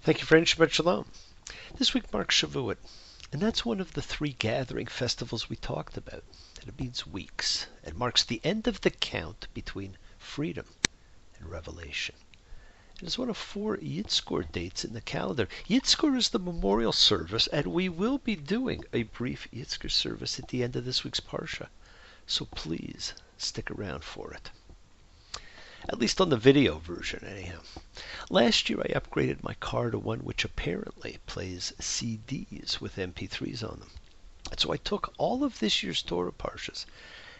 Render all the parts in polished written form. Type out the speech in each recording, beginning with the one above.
Thank you, friend. Shabbat Shalom. This week marks Shavuot, and that's one of the three gathering festivals we talked about. And it means weeks. It marks the end of the count between freedom and revelation. It is one of four Yitzchor dates in the calendar. Yitzchor is the memorial service, and we will be doing a brief Yitzchor service at the end of this week's Parsha. So please stick around for it. At least on the video version, anyhow. Last year I upgraded my car to one which apparently plays CDs with MP3s on them. And so I took all of this year's Torah Parshas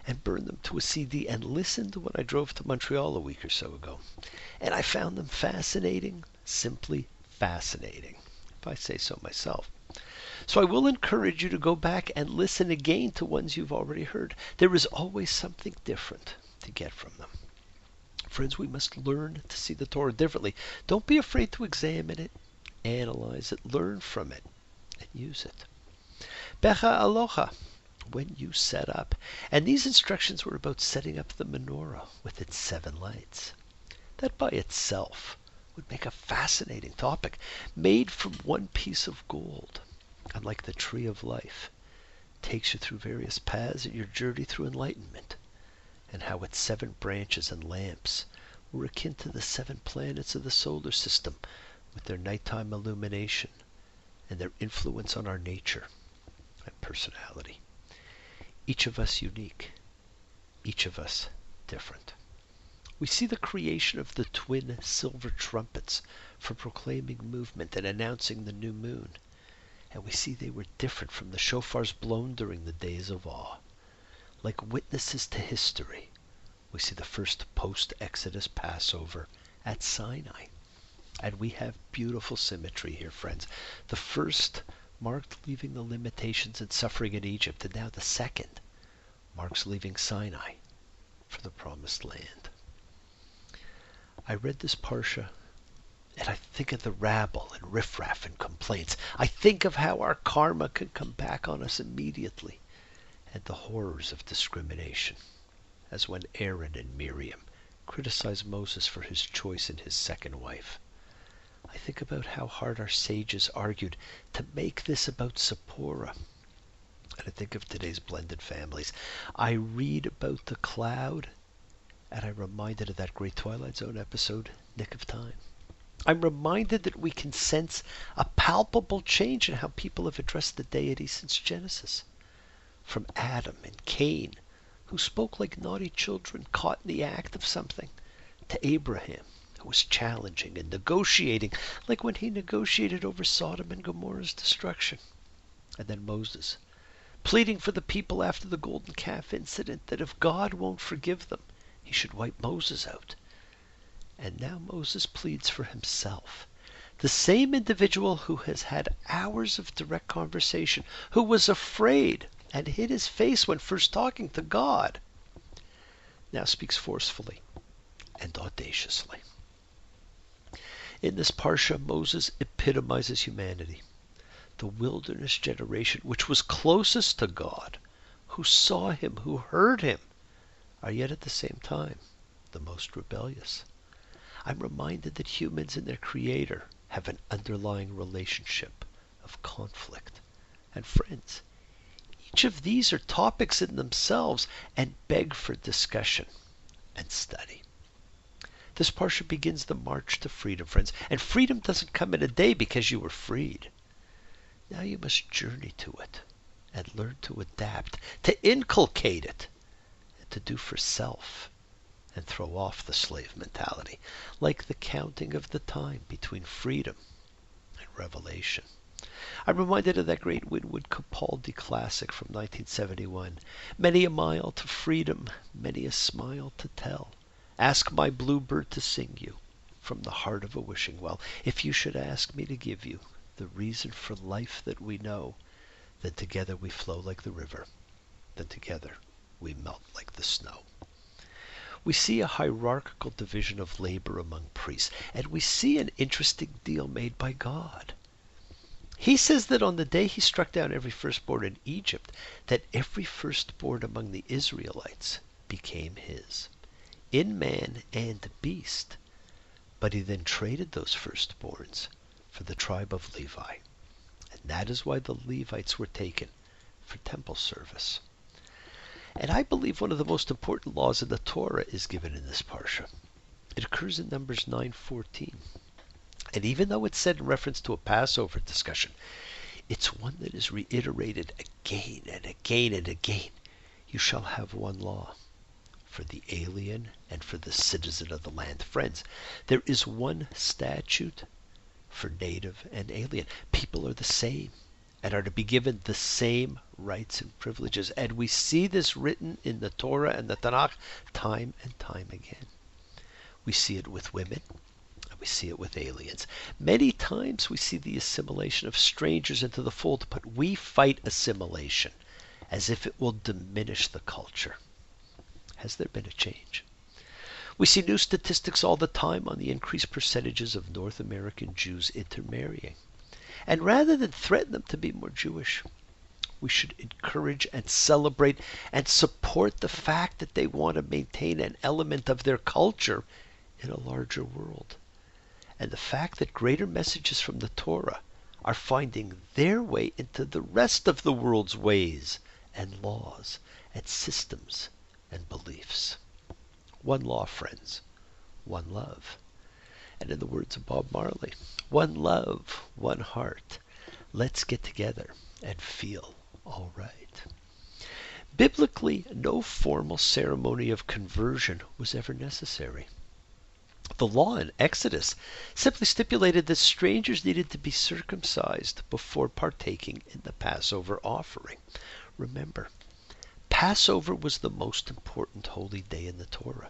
and burned them to a CD and listened when I drove to Montreal a week or so ago. And I found them fascinating, simply fascinating, if I say so myself. So I will encourage you to go back and listen again to ones you've already heard. There is always something different to get from them. Friends, we must learn to see the Torah differently. Don't be afraid to examine it, analyze it, learn from it, and use it. Becha aloha, when you set up. And these instructions were about setting up the menorah with its 7 lights. That by itself would make a fascinating topic, made from one piece of gold. Unlike the tree of life, takes you through various paths in your journey through enlightenment, and how its 7 branches and lamps were akin to the 7 planets of the solar system with their nighttime illumination and their influence on our nature and personality. Each of us unique, each of us different. We see the creation of the twin silver trumpets for proclaiming movement and announcing the new moon, and we see they were different from the shofars blown during the days of awe. Like witnesses to history, we see the first post-Exodus Passover at Sinai. And we have beautiful symmetry here, friends. The first marked leaving the limitations and suffering in Egypt, and now the second marks leaving Sinai for the Promised Land. I read this Parsha, and I think of the rabble and riffraff and complaints. I think of how our karma can come back on us immediately, and the horrors of discrimination, as when Aaron and Miriam criticized Moses for his choice in his second wife. I think about how hard our sages argued to make this about Zipporah. And I think of today's blended families. I read about the cloud, and I'm reminded of that great Twilight Zone episode, Nick of Time. I'm reminded that we can sense a palpable change in how people have addressed the deity since Genesis. From Adam and Cain, who spoke like naughty children caught in the act of something, to Abraham, who was challenging and negotiating, like when he negotiated over Sodom and Gomorrah's destruction. And then Moses, pleading for the people after the golden calf incident that if God won't forgive them, he should wipe Moses out. And now Moses pleads for himself. The same individual who has had hours of direct conversation, who was afraid and hid his face when first talking to God, now speaks forcefully and audaciously. In this Parsha, Moses epitomizes humanity, the wilderness generation which was closest to God, who saw him, who heard him, are yet at the same time the most rebellious. I'm reminded that humans and their Creator have an underlying relationship of conflict. And friends, each of these are topics in themselves and beg for discussion and study. This Parsha begins the march to freedom, friends. And freedom doesn't come in a day because you were freed. Now you must journey to it and learn to adapt, to inculcate it, and to do for self and throw off the slave mentality, like the counting of the time between freedom and revelation. I'm reminded of that great Winwood Capaldi classic from 1971. Many a mile to freedom, many a smile to tell. Ask my bluebird to sing you from the heart of a wishing well. If you should ask me to give you the reason for life that we know, then together we flow like the river, then together we melt like the snow. We see a hierarchical division of labor among priests, and we see an interesting deal made by God. He says that on the day he struck down every firstborn in Egypt, that every firstborn among the Israelites became his, in man and beast. But he then traded those firstborns for the tribe of Levi. And that is why the Levites were taken for temple service. And I believe one of the most important laws in the Torah is given in this parsha. It occurs in Numbers 9:14. And even though it's said in reference to a Passover discussion, it's one that is reiterated again and again and again. You shall have one law for the alien and for the citizen of the land. Friends, there is one statute for native and alien. People are the same and are to be given the same rights and privileges. And we see this written in the Torah and the Tanakh time and time again. We see it with women, and we see it with aliens. Many times we see the assimilation of strangers into the fold, but we fight assimilation as if it will diminish the culture. Has there been a change? We see new statistics all the time on the increased percentages of North American Jews intermarrying. And rather than threaten them to be more Jewish, we should encourage and celebrate and support the fact that they want to maintain an element of their culture in a larger world. And the fact that greater messages from the Torah are finding their way into the rest of the world's ways and laws and systems and beliefs. One law, friends, one love. And in the words of Bob Marley, one love, one heart. Let's get together and feel all right. Biblically, no formal ceremony of conversion was ever necessary. The law in Exodus simply stipulated that strangers needed to be circumcised before partaking in the Passover offering. Remember, Passover was the most important holy day in the Torah.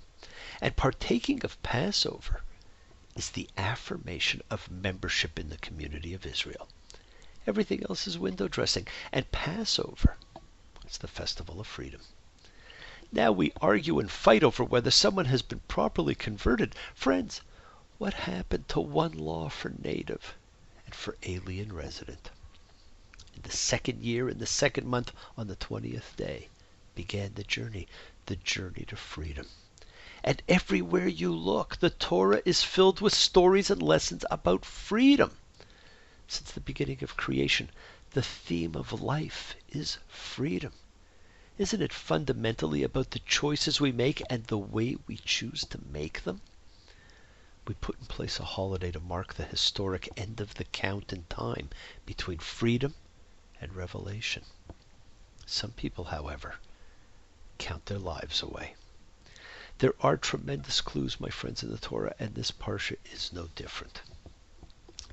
And partaking of Passover is the affirmation of membership in the community of Israel. Everything else is window dressing. And Passover is the festival of freedom. Now we argue and fight over whether someone has been properly converted. Friends, what happened to one law for native and for alien resident? In the second year, in the second month, on the 20th day, began the journey to freedom. And everywhere you look, the Torah is filled with stories and lessons about freedom. Since the beginning of creation, the theme of life is freedom. Isn't it fundamentally about the choices we make and the way we choose to make them? We put in place a holiday to mark the historic end of the count in time between freedom and revelation. Some people, however, count their lives away. There are tremendous clues, my friends, in the Torah, and this parsha is no different.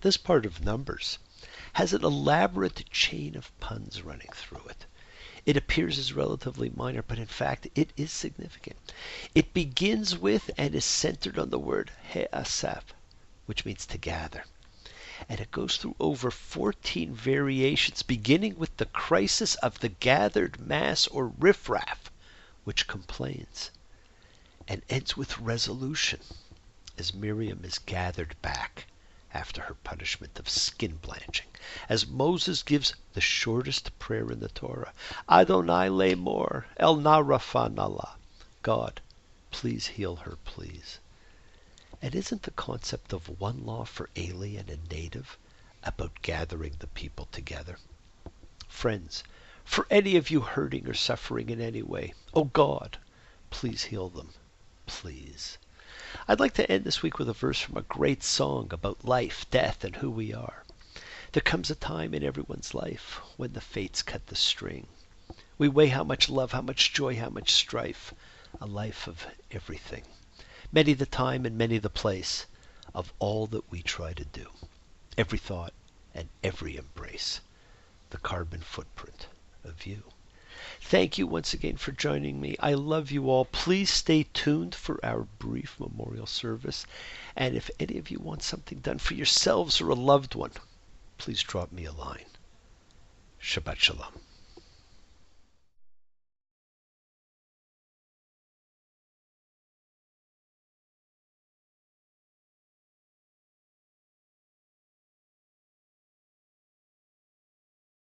This part of Numbers has an elaborate chain of puns running through it. It appears as relatively minor, but in fact it is significant. It begins with and is centered on the word he'asaph, which means to gather. And it goes through over 14 variations, beginning with the crisis of the gathered mass or riffraff, which complains, and ends with resolution, as Miriam is gathered back after her punishment of skin blanching, as Moses gives the shortest prayer in the Torah, Adonai Lemor, El Narafan Allah, God, please heal her, please. And isn't the concept of one law for alien and native about gathering the people together? Friends, for any of you hurting or suffering in any way, oh God, please heal them, please. I'd like to end this week with a verse from a great song about life, death, and who we are. There comes a time in everyone's life when the fates cut the string. We weigh how much love, how much joy, how much strife, a life of everything. Many the time and many the place of all that we try to do. Every thought and every embrace, the carbon footprint of you. Thank you once again for joining me. I love you all. Please stay tuned for our brief memorial service. And if any of you want something done for yourselves or a loved one, please drop me a line. Shabbat Shalom.